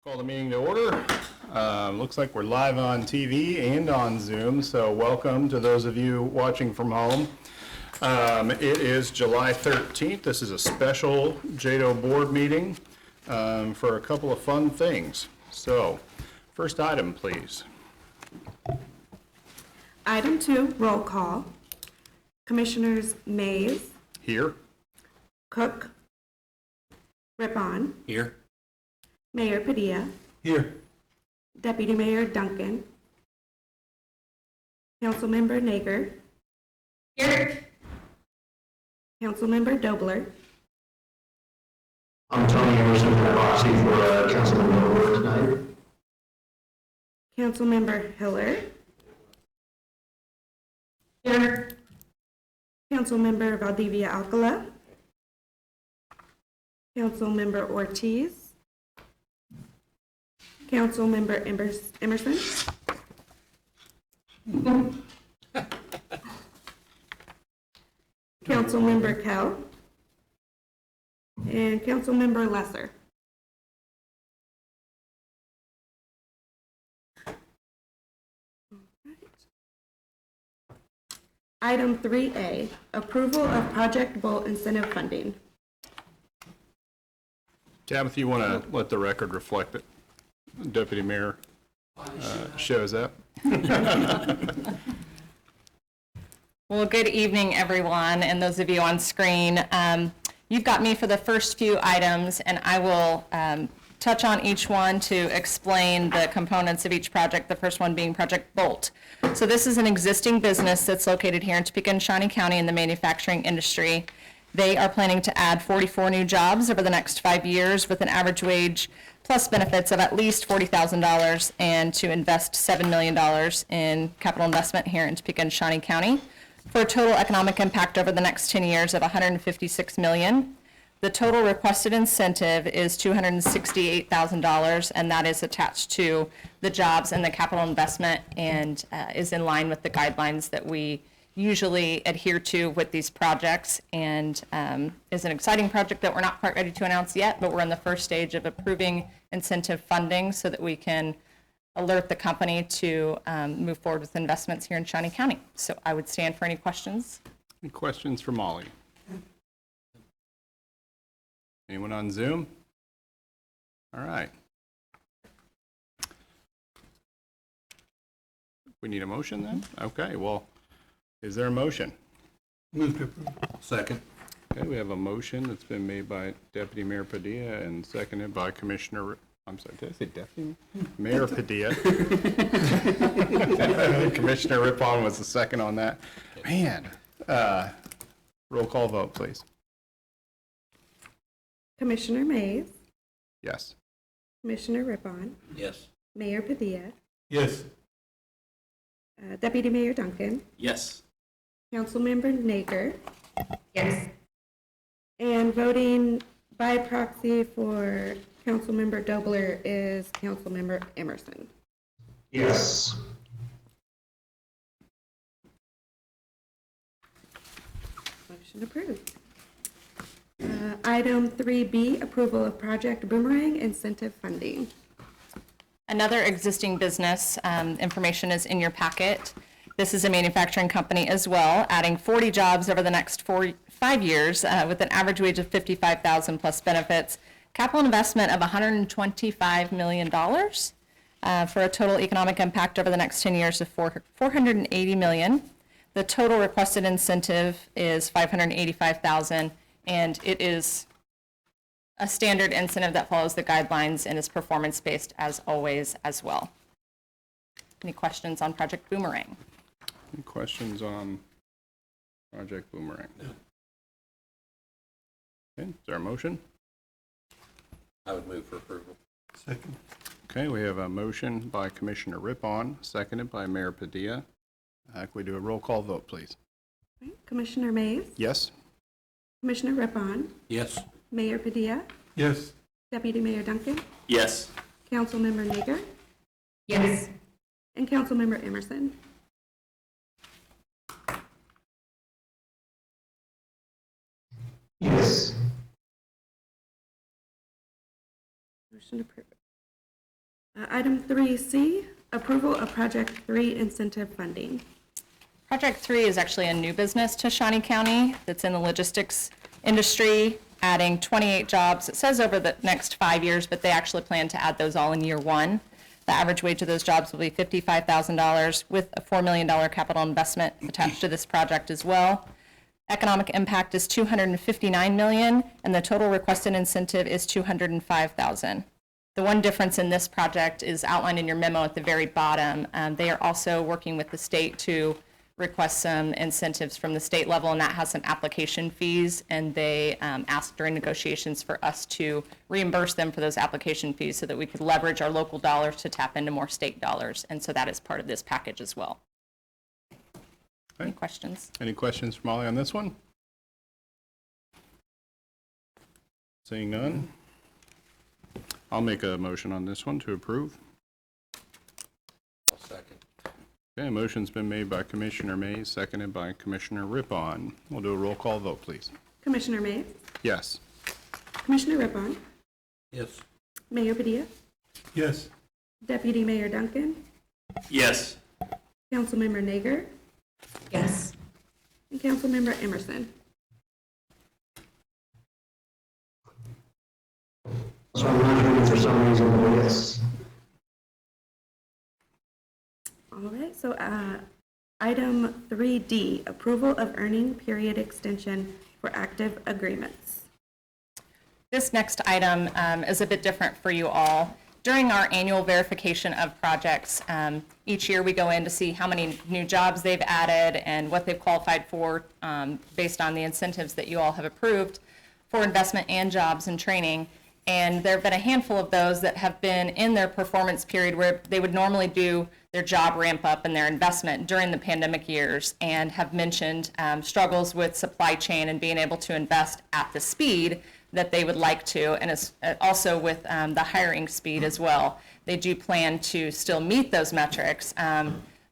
Call the meeting to order. Looks like we're live on TV and on Zoom, so welcome to those of you watching from home. It is July 13th. This is a special JEDO board meeting for a couple of fun things. So, first item, please. Item 2, roll call. Commissioners Mays, Here. Cook, Rippon, Here. Mayor Padilla, Here. Deputy Mayor Duncan, Councilmember Nager, Here. Councilmember Dobler, I'm Tony Emerson, proxy for Councilman Ward tonight. Councilmember Hiller, Here. Councilmember Valdivia Alcala, Councilmember Ortiz, Councilmember Emerson, Councilmember Kell, and Councilmember Lesser. Item 3A, approval of Project Bolt incentive funding. Tabitha, you want to let the record reflect that Deputy Mayor shows up? Well, good evening, everyone, and those of you on screen. You've got me for the first few items, and I will touch on each one to explain the components of each project, the first one being Project Bolt. So this is an existing business that's located here in Topeka and Shawnee County in the manufacturing industry. They are planning to add 44 new jobs over the next 5 years with an average wage plus benefits of at least $40,000 and to invest $7 million in capital investment here in Topeka and Shawnee County for a total economic impact over the next 10 years of $156 million. The total requested incentive is $268,000, and that is attached to the jobs and the capital investment and is in line with the guidelines that we usually adhere to with these projects, and is an exciting project that we're not quite ready to announce yet, but we're in the first stage of approving incentive funding so that we can alert the company to move forward with investments here in Shawnee County. So I would stand for any questions. Any questions for Molly? Anyone on Zoom? All right. We need a motion then? Okay, well, is there a motion? Move to approve. Second. Okay, we have a motion that's been made by Deputy Mayor Padilla and seconded by Commissioner, I'm sorry, did I say Deputy? Mayor Padilla. Commissioner Rippon was the second on that. Man, roll call vote, please. Commissioner Mays, Yes. Commissioner Rippon, Yes. Mayor Padilla, Yes. Deputy Mayor Duncan, Yes. Councilmember Nager. Yes. And voting by proxy for Councilmember Dobler is Councilmember Emerson. Yes. Motion approved. Item 3B, approval of Project Boomerang incentive funding. Another existing business, information is in your packet. This is a manufacturing company as well, adding 40 jobs over the next 5 years with an average wage of $55,000 plus benefits, capital investment of $125 million for a total economic impact over the next 10 years of $480 million. The total requested incentive is $585,000, and it is a standard incentive that follows the guidelines and is performance-based as always as well. Any questions on Project Boomerang? Any questions on Project Boomerang? Okay, is there a motion? I would move for approval. Second. Okay, we have a motion by Commissioner Rippon, seconded by Mayor Padilla. Can we do a roll call vote, please? Commissioner Mays, Yes? Commissioner Rippon, Yes. Mayor Padilla, Yes. Deputy Mayor Duncan, Yes. Councilmember Nager, Yes. and Councilmember Emerson. Yes. Motion approved. Item 3C, approval of Project 3 incentive funding. Project 3 is actually a new business to Shawnee County that's in the logistics industry, adding 28 jobs. It says over the next 5 years, but they actually plan to add those all in year one. The average wage of those jobs will be $55,000 with a $4 million capital investment attached to this project as well. Economic impact is $259 million, and the total requested incentive is $205,000. The one difference in this project is outlined in your memo at the very bottom. They are also working with the state to request some incentives from the state level, and that has some application fees, and they asked during negotiations for us to reimburse them for those application fees so that we could leverage our local dollars to tap into more state dollars, and so that is part of this package as well. Any questions? Any questions for Molly on this one? Seeing none, I'll make a motion on this one to approve. I'll second. Okay, a motion's been made by Commissioner Mays, seconded by Commissioner Rippon. We'll do a roll call vote, please. Commissioner Mays, Yes. Commissioner Rippon, Yes. Mayor Padilla, Yes. Deputy Mayor Duncan, Yes. Councilmember Nager, Yes. and Councilmember Emerson. So I'm not hearing for some reason, but yes. All right, so item 3D, approval of earning period extension for active agreements. This next item is a bit different for you all. During our annual verification of projects, each year we go in to see how many new jobs they've added and what they've qualified for based on the incentives that you all have approved for investment and jobs and training. And there have been a handful of those that have been in their performance period where they would normally do their job ramp up and their investment during the pandemic years, and have mentioned struggles with supply chain and being able to invest at the speed that they would like to, and also with the hiring speed as well. They do plan to still meet those metrics,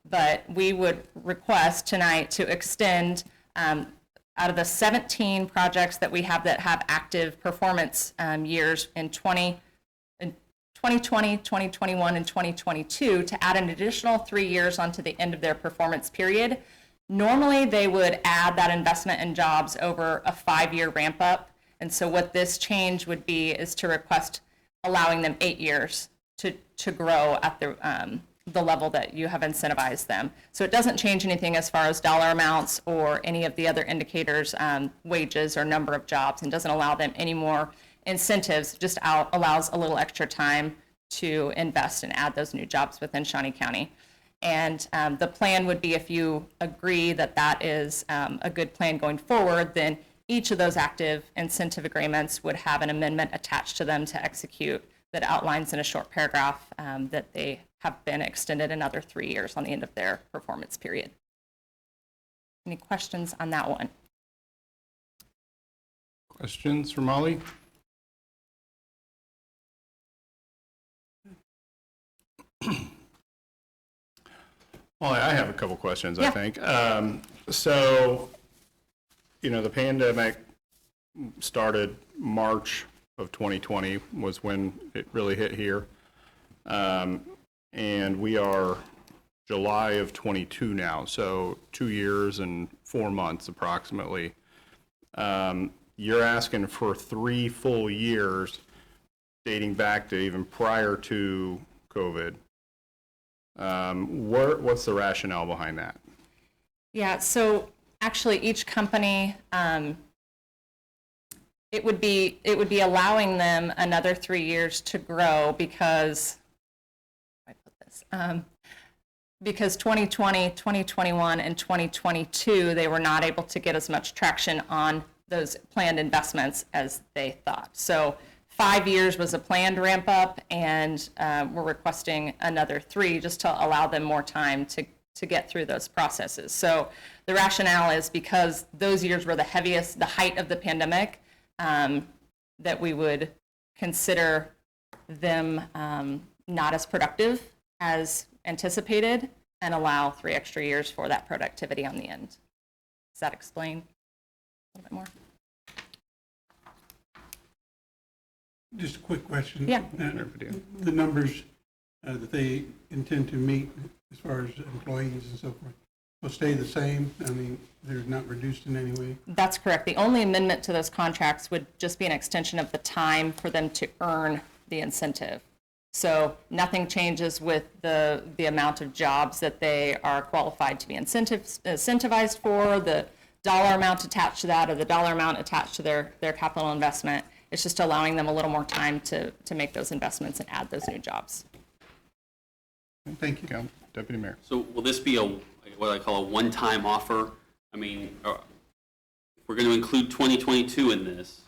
but we would request tonight to extend out of the 17 projects that we have that have active performance years in 2020, 2021, and 2022, to add an additional 3 years onto the end of their performance period. Normally, they would add that investment in jobs over a 5-year ramp up. And so what this change would be is to request allowing them 8 years to grow at the level that you have incentivized them. So it doesn't change anything as far as dollar amounts or any of the other indicators, wages or number of jobs, and doesn't allow them any more incentives, just allows a little extra time to invest and add those new jobs within Shawnee County. And the plan would be, if you agree that that is a good plan going forward, then each of those active incentive agreements would have an amendment attached to them to execute that outlines in a short paragraph that they have been extended another 3 years on the end of their performance period. Any questions on that one? Questions for Molly? Well, I have a couple questions, I Yeah. think. So, the pandemic started March of 2020 was when it really hit here. And we are July of 22 now, so 2 years and 4 months approximately. You're asking for 3 full years dating back to even prior to COVID. What's the rationale behind that? Yeah, so actually each company, it would be allowing them another 3 years to grow because, because 2020, 2021, and 2022, they were not able to get as much traction on those planned investments as they thought. So 5 years was a planned ramp up, and we're requesting another 3 just to allow them more time to get through those processes. So the rationale is because those years were the heaviest, the height of the pandemic, that we would consider them not as productive as anticipated and allow 3 extra years for that productivity on the end. Does that explain a little bit more? Just a quick question. Yeah. The numbers that they intend to meet as far as employees and so forth will stay the same? I mean, they're not reduced in any way? That's correct. The only amendment to those contracts would just be an extension of the time for them to earn the incentive. So nothing changes with the amount of jobs that they are qualified to be incentivized for, the dollar amount attached to that, or the dollar amount attached to their capital investment. It's just allowing them a little more time to make those investments and add those new jobs. Thank you. Deputy Mayor. So will this be what I call a one-time offer? I mean, if we're going to include 2022 in this,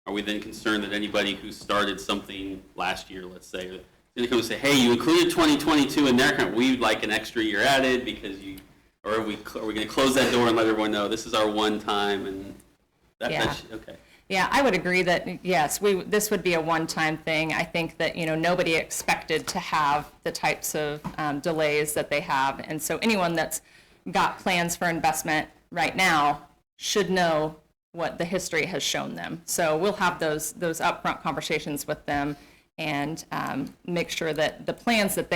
are we then concerned that anybody who started something last year, let's say, is going to come and say, hey, you included 2022 in there, we'd like an extra year added because you, or are we going to close that door and let everyone know this is our one time and okay. Yeah, I would agree that, yes, this would be a one-time thing. I think that, nobody expected to have the types of delays that they have. And so anyone that's got plans for investment right now should know what the history has shown them. So we'll have those upfront conversations with them and make sure that the plans that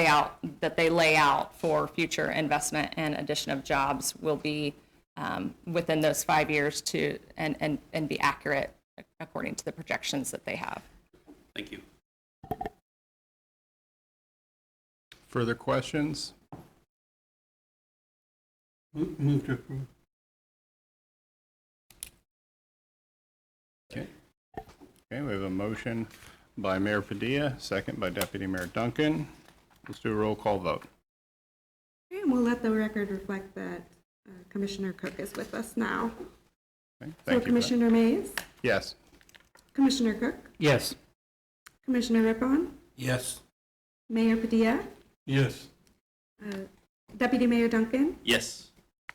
they lay out for future investment and addition of jobs will be within those 5 years and be accurate according to the projections that they have. Thank you. Further questions? Move to approve. Okay, we have a motion by Mayor Padilla, second by Deputy Mayor Duncan. Let's do a roll call vote. And we'll let the record reflect that Commissioner Cook is with us now. Okay, So thank you for that. Commissioner Mays, Yes. Commissioner Cook, Yes. Commissioner Rippon, Yes. Mayor Padilla, Yes. Deputy Mayor Duncan, Yes.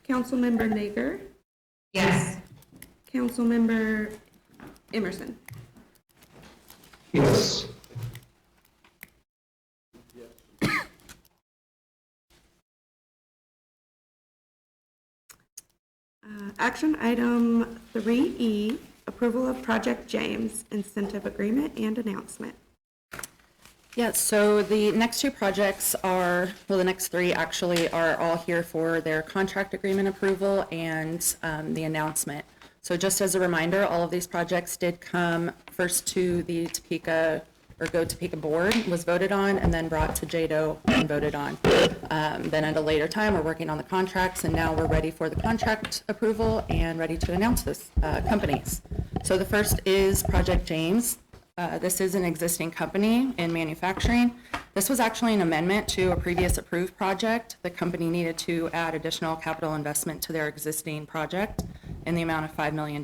Councilmember Nager, Yes. Councilmember Emerson. Yes. Action item 3E, approval of Project James incentive agreement and announcement. Yeah, so the next two projects are, well, the next three actually are all here for their contract agreement approval and the announcement. So just as a reminder, all of these projects did come first to the Topeka, or Go Topeka Board, was voted on, and then brought to JEDO and voted on. Then at a later time, we're working on the contracts, and now we're ready for the contract approval and ready to announce this companies. So the first is Project James. This is an existing company in manufacturing. This was actually an amendment to a previous approved project. The company needed to add additional capital investment to their existing project in the amount of $5 million,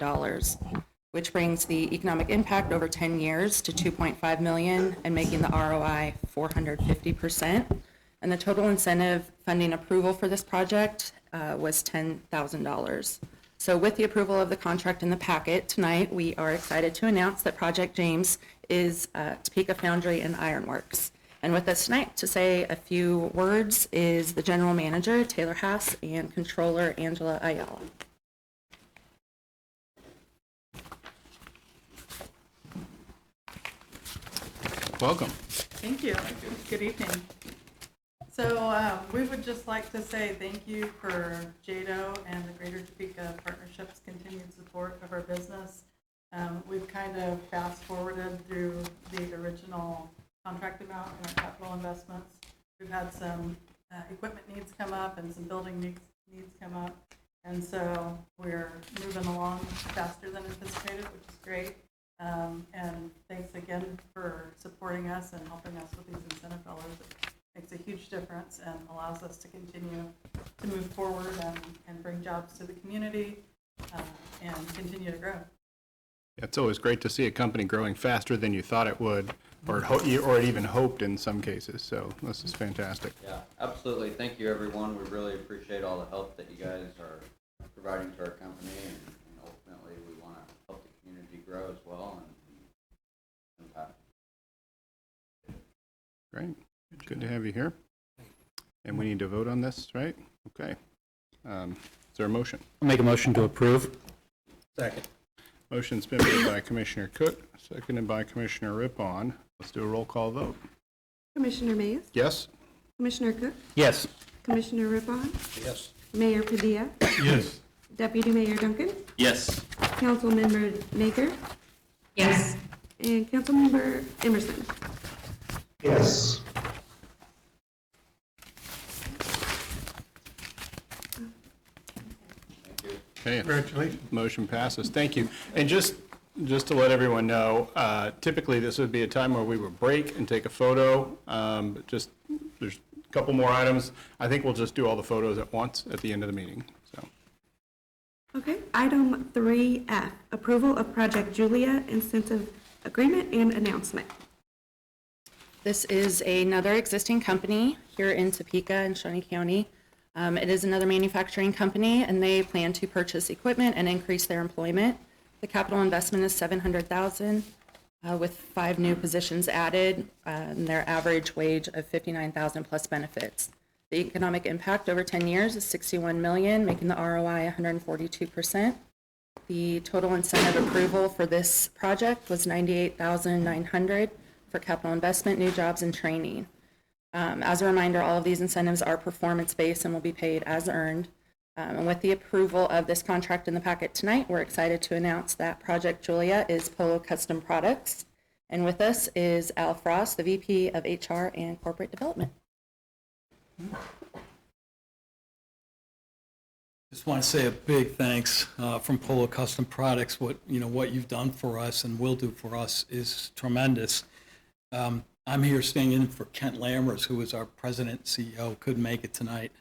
which brings the economic impact over 10 years to $2.5 million and making the ROI 450%. And the total incentive funding approval for this project was $10,000. So with the approval of the contract in the packet tonight, we are excited to announce that Project James is Topeka Foundry and Ironworks. And with us tonight to say a few words is the General Manager, Taylor Haas, and Controller, Angela Ayala. Welcome. Thank you. Good evening. So we would just like to say thank you for JEDO and the Greater Topeka Partnership's continued support of our business. We've kind of fast forwarded through the original contract amount and our capital investments. We've had some equipment needs come up and some building needs come up. And so we're moving along faster than anticipated, which is great. And thanks again for supporting us and helping us with these incentive dollars. It makes a huge difference and allows us to continue to move forward and bring jobs to the community and continue to grow. It's always great to see a company growing faster than you thought it would, or even hoped in some cases. So this is fantastic. Yeah, absolutely. Thank you, everyone. We really appreciate all the help that you guys are providing to our company, and ultimately we want to help the community grow as well and impact. Great. Good to have you here. And we need to vote on this, right? Okay. Is there a motion? I'll make a motion to approve. Second. Motion's been made by Commissioner Cook, seconded by Commissioner Rippon. Let's do a roll call vote. Commissioner Mays, Yes? Commissioner Cook, Yes. Commissioner Rippon, Yes. Mayor Padilla, Yes. Deputy Mayor Duncan, Yes. Councilmember Nager, Yes. and Councilmember Emerson. Yes. Okay. Congratulations. Motion passes. Thank you. And just to let everyone know, typically this would be a time where we would break and take a photo. But just, there's a couple more items. I think we'll just do all the photos at once at the end of the meeting, so. Okay, item 3F, approval of Project Julia incentive agreement and announcement. This is another existing company here in Topeka and Shawnee County. It is another manufacturing company, and they plan to purchase equipment and increase their employment. The capital investment is $700,000 with 5 new positions added, and their average wage of $59,000 plus benefits. The economic impact over 10 years is $61 million, making the ROI 142%. The total incentive approval for this project was $98,900 for capital investment, new jobs, and training. As a reminder, all of these incentives are performance-based and will be paid as earned. And with the approval of this contract in the packet tonight, we're excited to announce that Project Julia is Polo Custom Products. And with us is Al Frost, the VP of HR and Corporate Development. Just want to say a big thanks from Polo Custom Products. What you've done for us and will do for us is tremendous. I'm here staying in for Kent Lammers, who is our president and CEO, couldn't make it tonight.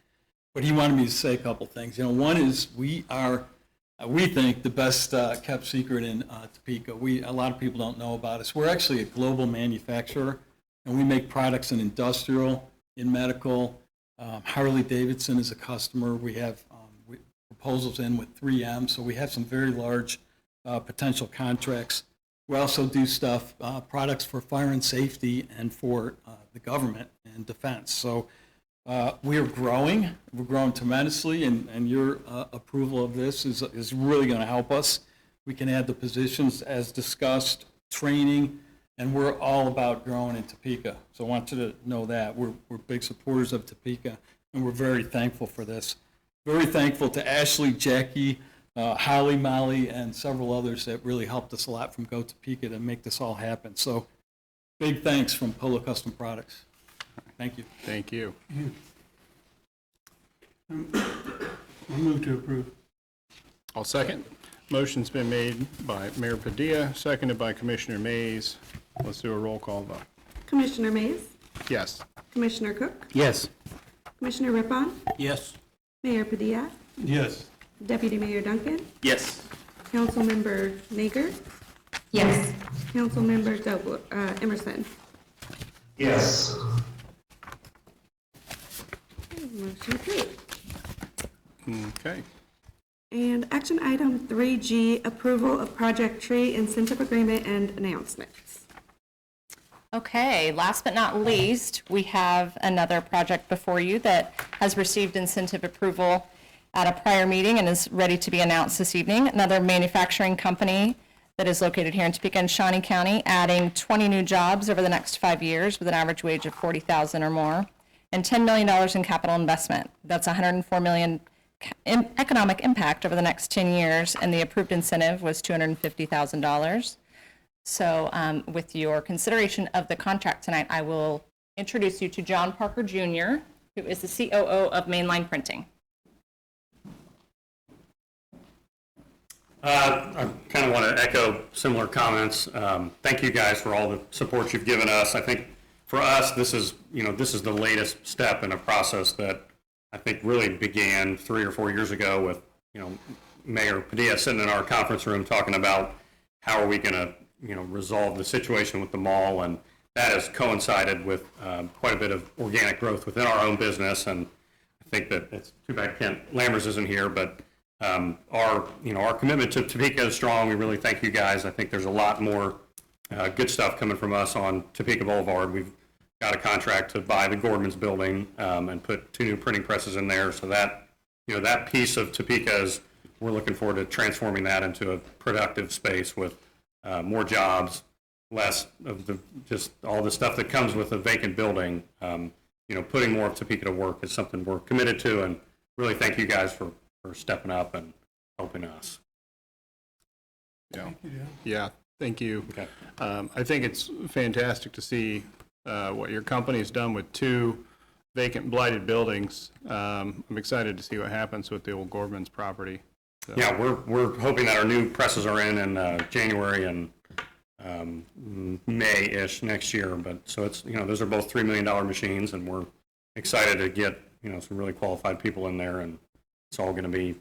But he wanted me to say a couple things. One is we think, the best kept secret in Topeka. A lot of people don't know about us. We're actually a global manufacturer, and we make products in industrial, in medical. Harley-Davidson is a customer. We have proposals in with 3M, so we have some very large potential contracts. We also do stuff, products for fire and safety and for the government and defense. So we are growing. We're growing tremendously, and your approval of this is really going to help us. We can add the positions as discussed, training, and we're all about growing in Topeka. So I want you to know that. We're big supporters of Topeka, and we're very thankful for this. Very thankful to Ashley, Jackie, Holly, Molly, and several others that really helped us a lot from Go Topeka to make this all happen. So big thanks from Polo Custom Products. Thank you. Thank you. I'll move to approve. I'll second. Motion's been made by Mayor Padilla, seconded by Commissioner Mays. Let's do a roll call vote. Commissioner Mays, Yes. Commissioner Cook, Yes. Commissioner Rippon, Yes. Mayor Padilla, Yes. Deputy Mayor Duncan, Yes. Councilmember Nager, Yes. Councilmember Emerson. Yes. Motion approved. Okay. And action item 3G, approval of Project Tree incentive agreement and announcements. Okay, last but not least, we have another project before you that has received incentive approval at a prior meeting and is ready to be announced this evening. Another manufacturing company that is located here in Topeka and Shawnee County, adding 20 new jobs over the next 5 years with an average wage of $40,000 or more, and $10 million in capital investment. That's $104 million economic impact over the next 10 years, and the approved incentive was $250,000. So with your consideration of the contract tonight, I will introduce you to John Parker Jr., who is the COO of Mainline Printing. I kind of want to echo similar comments. Thank you guys for all the support you've given us. I think for us, this is the latest step in a process that I think really began 3 or 4 years ago with, Mayor Padilla sitting in our conference room talking about how are we going to, resolve the situation with the mall, and that has coincided with quite a bit of organic growth within our own business. And I think that it's too bad Kent Lammers isn't here, but our commitment to Topeka is strong. We really thank you guys. I think there's a lot more good stuff coming from us on Topeka Boulevard. We've got a contract to buy the Gordman's building and put 2 new printing presses in there. So that, that piece of Topeka is, we're looking forward to transforming that into a productive space with more jobs, less of the, just all the stuff that comes with a vacant building. Putting more of Topeka to work is something we're committed to, and really thank you guys for stepping up and helping us. Yeah, thank you. Okay. I think it's fantastic to see what your company's done with 2 vacant blighted buildings. I'm excited to see what happens with the old Gorman's property. So. Yeah, we're hoping that our new presses are in January and May-ish next year. But so it's, those are both $3 million machines, and we're excited to get, some really qualified people in there, and it's all going to be,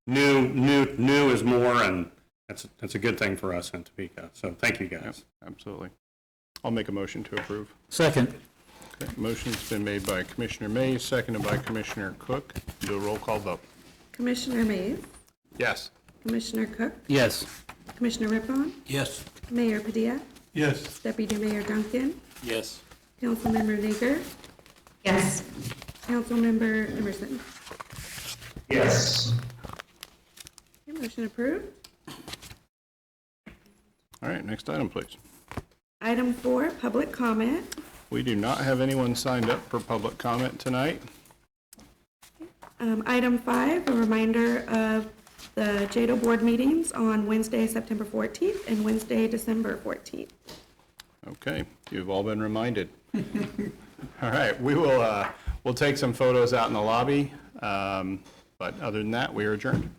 new is more, and that's a good thing for us in Topeka. So thank you guys. Yep, absolutely. I'll make a motion to approve. Second. Okay, motion's been made by Commissioner Mays, seconded by Commissioner Cook. Do a roll call vote. Commissioner Mays, Yes. Commissioner Cook, Yes. Commissioner Rippon, Yes. Mayor Padilla, Yes. Deputy Mayor Duncan, Yes. Councilmember Nager, Yes. Councilmember Emerson. Yes. Okay, motion approved. All right, next item, please. Item 4, public comment. We do not have anyone signed up for public comment tonight. Item 5, a reminder of the JEDO board meetings on Wednesday, September 14th and Wednesday, December 14th. Okay, you've all been reminded. All right, we'll take some photos out in the lobby, but other than that, we are adjourned.